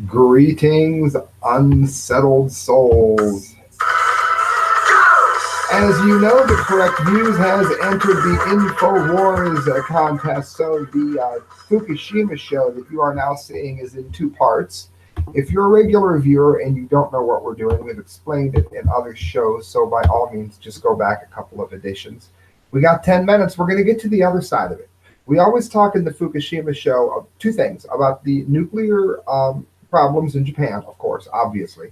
Greetings, unsettled souls. As you know, the correct views has entered the Infowars contest. So the Fukushima show that you are now seeing is in two parts. If you're a regular viewer and you don't know what we're doing, we've explained it in other shows. So by all means, just go back a couple of editions. We got 10 minutes. We're going to get to the other side of it. We always talk in the Fukushima show of two things: about the nuclear problems in Japan, of course, obviously,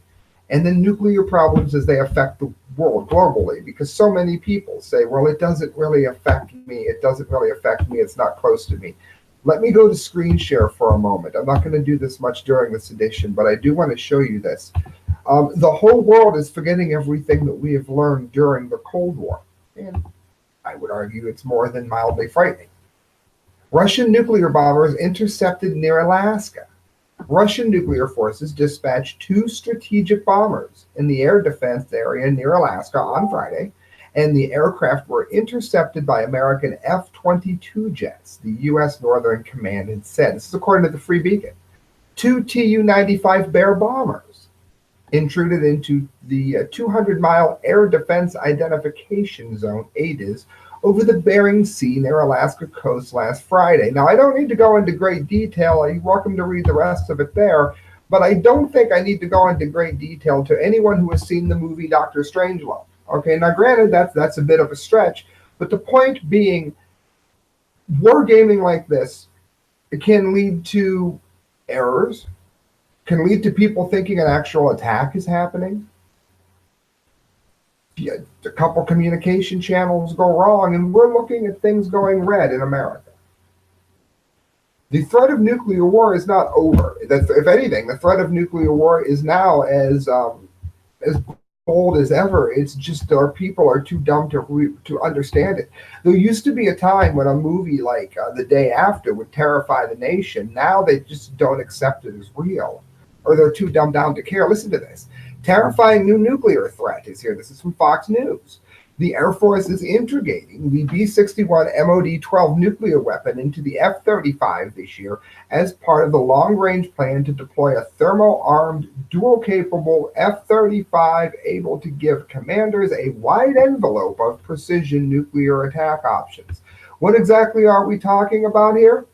and then nuclear problems as they affect the world globally, because so many people say, well, it doesn't really affect me. It doesn't really affect me. It's not close to me. Let me go to screen share for a moment. I'm not going to do this much during this edition, but I do want to show you this. The whole world is forgetting everything that we have learned during the Cold War. And I would argue it's more than mildly frightening. Russian nuclear bombers intercepted near Alaska. Russian nuclear forces dispatched 2 strategic bombers in the air defense area near Alaska on Friday, and the aircraft were intercepted by American F-22 jets, the U.S. Northern Command had said. This is according to the Free Beacon. 2 Tu-95 Bear bombers intruded into the 200-mile Air Defense Identification Zone, ADIZ, over the Bering Sea near Alaska coast last Friday. Now, I don't need to go into great detail. You're welcome to read the rest of it there, but I don't think I need to go into great detail to anyone who has seen the movie Dr. Strangelove. Okay, now granted, that's a bit of a stretch, but the point being, wargaming like this, it can lead to errors, can lead to people thinking an actual attack is happening. A couple communication channels go wrong, and we're looking at things going red in America. The threat of nuclear war is not over. If anything, the threat of nuclear war is now as bold as ever. It's just our people are too dumb to understand it. There used to be a time when a movie like The Day After would terrify the nation. Now they just don't accept it as real, or they're too dumbed down to care. Listen to this. Terrifying new nuclear threat is here. This is from Fox News. The Air Force is integrating the B-61 MOD-12 nuclear weapon into the F-35 this year as part of the long-range plan to deploy a thermal-armed, dual-capable F-35 able to give commanders a wide envelope of precision nuclear attack options. What exactly are we talking about here?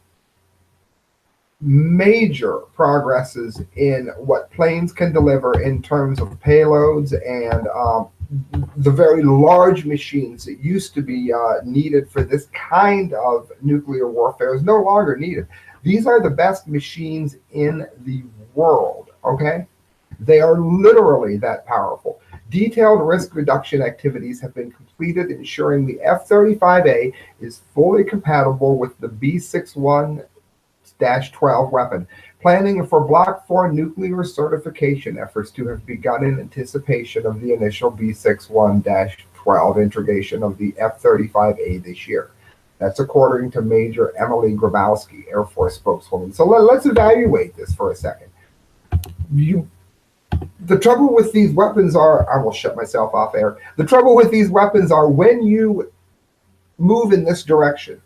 Major progresses in what planes can deliver in terms of payloads and the very large machines that used to be needed for this kind of nuclear warfare is no longer needed. These are the best machines in the world, okay? They are literally that powerful. Detailed risk reduction activities have been completed, ensuring the F-35A is fully compatible with the B-61-12 weapon. Planning for Block 4 nuclear certification efforts to have begun in anticipation of the initial B-61-12 integration of the F-35A this year. That's according to Major Emily Grabowski, Air Force spokeswoman. So let's evaluate this for a second. The trouble with these weapons are, I will shut myself off air. The trouble with these weapons are when you move in this direction,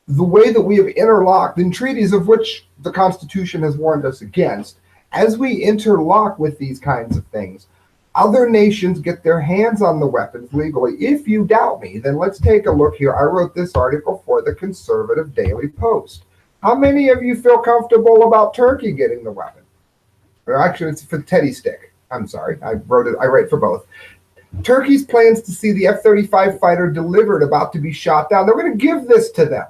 the way that we have interlocked in treaties of which the Constitution has warned us against, as we interlock with these kinds of things, other nations get their hands on the weapons legally. If you doubt me, then let's take a look here. I wrote this article for the Conservative Daily Post. How many of you feel comfortable about Turkey getting the weapon? Or actually, it's for the Teddy Stick. I'm sorry, I write for both. Turkey's plans to see the F-35 fighter delivered about to be shot down. They're going to give this to them.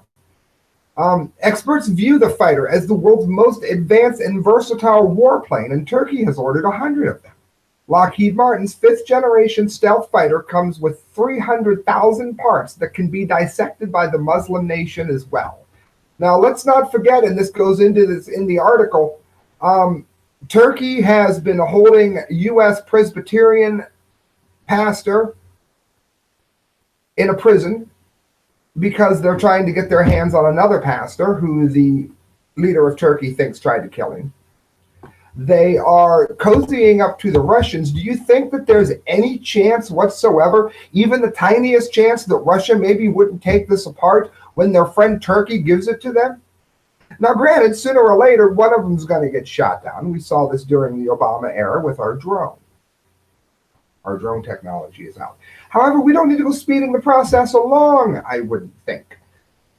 Experts view the fighter as the world's most advanced and versatile warplane, and Turkey has ordered 100 of them. Lockheed Martin's 5th-generation stealth fighter comes with 300,000 parts that can be dissected by the Muslim nation as well. Now, let's not forget, and this goes into this in the article, Turkey has been holding U.S. Presbyterian pastor in a prison because they're trying to get their hands on another pastor who the leader of Turkey thinks tried to kill him. They are cozying up to the Russians. Do you think that there's any chance whatsoever, even the tiniest chance, that Russia maybe wouldn't take this apart when their friend Turkey gives it to them? Now, granted, sooner or later, one of them is going to get shot down. We saw this during the Obama era with our drone. Our drone technology is out. However, we don't need to go speeding the process along, I wouldn't think.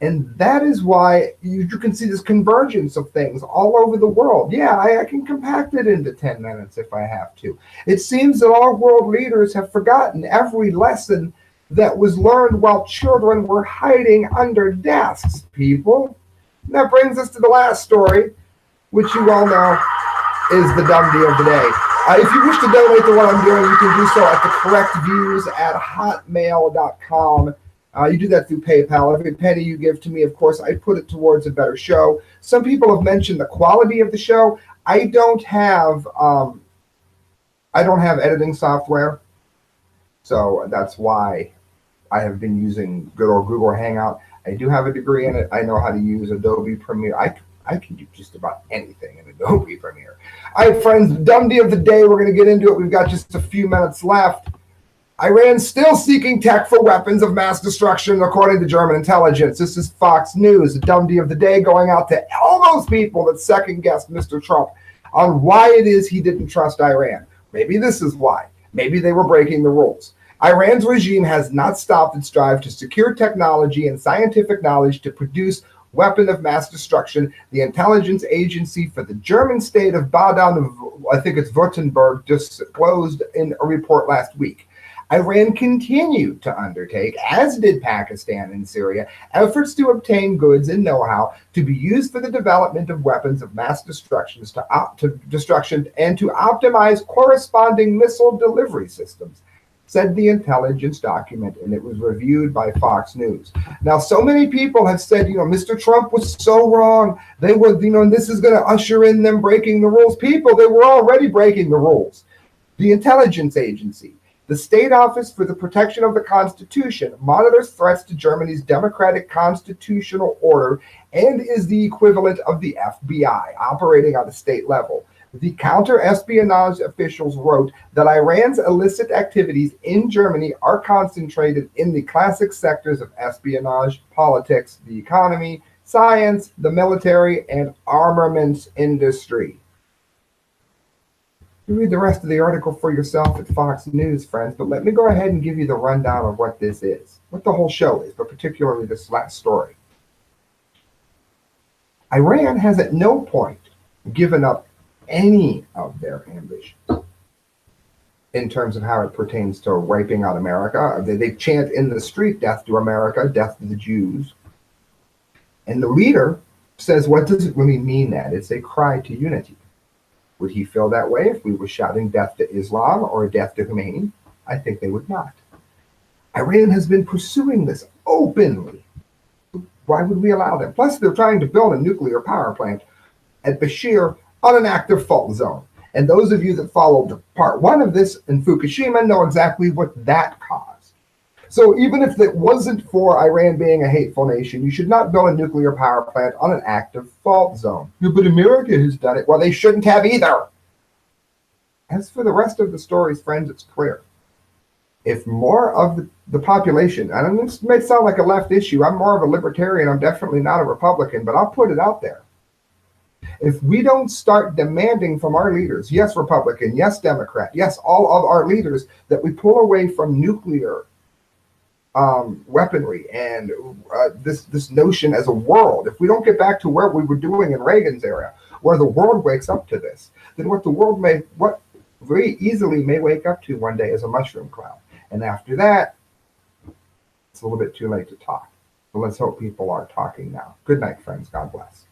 And that is why you can see this convergence of things all over the world. Yeah, I can compact it into 10 minutes if I have to. It seems that all world leaders have forgotten every lesson that was learned while children were hiding under desks, people. And that brings us to the last story, which you all know is the DUMBDEE of the day. If you wish to donate to what I'm doing, you can do so at thecorrectviews@hotmail.com. You do that through PayPal. Every penny you give to me, of course, I put it towards a better show. Some people have mentioned the quality of the show. I don't have editing software, so that's why I have been using good old Google Hangout. I do have a degree in it. I know how to use Adobe Premiere. I can do just about anything in Adobe Premiere. All right, friends, DUMBDEE of the day. We're going to get into it. We've got just a few minutes left. Iran still seeking tech for weapons of mass destruction, according to German intelligence. This is Fox News, the DUMBDEE of the day, going out to all those people that second-guessed Mr. Trump on why it is he didn't trust Iran. Maybe this is why. Maybe they were breaking the rules. Iran's regime has not stopped its drive to secure technology and scientific knowledge to produce weapon of mass destruction. The intelligence agency for the German state of Baden, I think it's Württemberg, disclosed in a report last week. Iran continued to undertake, as did Pakistan and Syria, efforts to obtain goods and know-how to be used for the development of weapons of mass destruction and to optimize corresponding missile delivery systems, said the intelligence document, and it was reviewed by Fox News. Now, so many people have said, Mr. Trump was so wrong. They were, and this is going to usher in them breaking the rules. People, they were already breaking the rules. The intelligence agency, the State Office for the Protection of the Constitution, monitors threats to Germany's democratic constitutional order and is the equivalent of the FBI, operating on a state level. The counter-espionage officials wrote that Iran's illicit activities in Germany are concentrated in the classic sectors of espionage, politics, the economy, science, the military, and armaments industry. You read the rest of the article for yourself at Fox News, friends, but let me go ahead and give you the rundown of what this is, what the whole show is, but particularly this last story. Iran has at no point given up any of their ambitions in terms of how it pertains to wiping out America. They chant in the street, death to America, death to the Jews. And the leader says, what does it really mean that? It's a cry to unity. Would he feel that way if we were shouting death to Islam or death to Khomeini? I think they would not. Iran has been pursuing this openly. Why would we allow them? Plus, they're trying to build a nuclear power plant at Bashir on an active fault zone. And those of you that followed part one of this in Fukushima know exactly what that caused. So even if it wasn't for Iran being a hateful nation, you should not build a nuclear power plant on an active fault zone. Yeah, but America has done it. Well, they shouldn't have either. As for the rest of the stories, friends, it's clear. If more of the population, and this may sound like a left issue, I'm more of a libertarian, I'm definitely not a Republican, but I'll put it out there. If we don't start demanding from our leaders, yes, Republican, yes, Democrat, yes, all of our leaders, that we pull away from nuclear weaponry and this notion as a world, if we don't get back to what we were doing in Reagan's era, where the world wakes up to this, then what very easily may wake up to one day is a mushroom cloud. And after that, it's a little bit too late to talk. So let's hope people are talking now. Good night, friends. God bless.